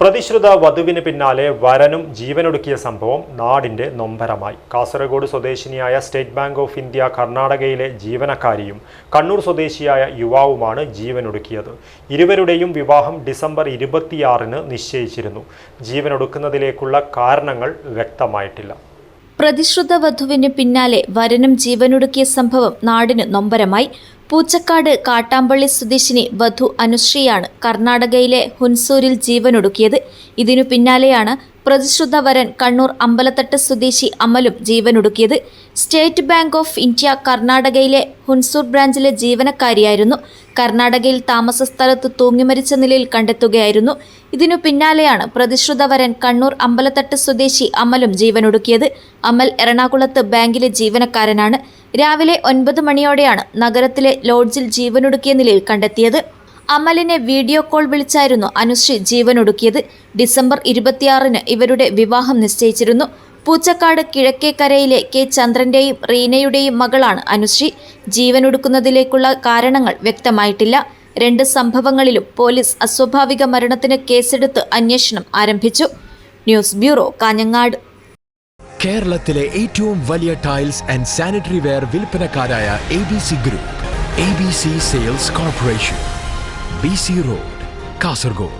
പ്രതിശ്രുത വധുവിന് പിന്നാലെ വരനും ജീവനൊടുക്കിയ സംഭവം നാടിന്റെ നൊമ്പരമായി. കാസർഗോഡ് സ്വദേശിനിയായ സ്റ്റേറ്റ് ബാങ്ക് ഓഫ് ഇന്ത്യ കർണാടകയിലെ ജീവനക്കാരിയും കണ്ണൂർ സ്വദേശിയായ യുവാവുമാണ് ജീവനൊടുക്കിയത്. ഇരുവരുടെയും വിവാഹം ഡിസംബർ 26-ന് നിശ്ചയിച്ചിരുന്നു. ജീവനൊടുക്കുന്നതിലേക്കുള്ള കാരണങ്ങൾ വ്യക്തമായിട്ടില്ല. പ്രതിശ്രുത വധുവിന് പിന്നാലെ വരനും ജീവനൊടുക്കിയ സംഭവം നാടിന് നൊമ്പരമായി. പൂച്ചക്കാട് കാട്ടാമ്പള്ളി സ്വദേശിനി വധു അനുശ്രീയാണ് കർണാടകയിലെ ഹുൻസൂരിൽ ജീവനൊടുക്കിയത്. ഇതിനു പിന്നാലെയാണ് പ്രതിശ്രുത വരൻ കണ്ണൂർ അമ്പലത്തട്ട് സ്വദേശി അമലും ജീവനൊടുക്കിയത്. സ്റ്റേറ്റ് ബാങ്ക് ഓഫ് ഇന്ത്യ കർണാടകയിലെ ഹുൻസൂർ ബ്രാഞ്ചിലെ ജീവനക്കാരിയായിരുന്നു. കർണാടകയിൽ താമസ സ്ഥലത്ത് തൂങ്ങിമരിച്ച നിലയിൽ കണ്ടെത്തുകയായിരുന്നു. ഇതിനു പിന്നാലെയാണ് പ്രതിശ്രുത വരൻ കണ്ണൂർ അമ്പലത്തട്ട് സ്വദേശി അമലും ജീവനൊടുക്കിയത്. അമൽ എറണാകുളത്ത് ബാങ്കിലെ ജീവനക്കാരനാണ്. രാവിലെ 9 മണിയോടെയാണ് നഗരത്തിലെ ലോഡ്ജിൽ ജീവനൊടുക്കിയ നിലയിൽ കണ്ടെത്തിയത്. അമലിനെ വീഡിയോ കോൾ വിളിച്ചായിരുന്നു അനുശ്രീ ജീവനൊടുക്കിയത്. ഡിസംബർ 26-ന് ഇവരുടെ വിവാഹം നിശ്ചയിച്ചിരുന്നു. പൂച്ചക്കാട് കിഴക്കേക്കരയിലെ കെ ചന്ദ്രന്റെയും റീനയുടെയും മകളാണ് അനുശ്രീ. ജീവനൊടുക്കുന്നതിലേക്കുള്ള കാരണങ്ങൾ വ്യക്തമായിട്ടില്ല. 2 സംഭവങ്ങളിലും പോലീസ് അസ്വാഭാവിക മരണത്തിന് കേസെടുത്ത് അന്വേഷണം ആരംഭിച്ചു. News bureau, Kanhangad. കേരളത്തിലെ ഏറ്റവും വലിയ ടൈൽസ് ആൻഡ് സാനിറ്ററി വെയർ വിൽപ്പനക്കാരായ ABC group, ABC sales corporation, BC road, Kasaragod.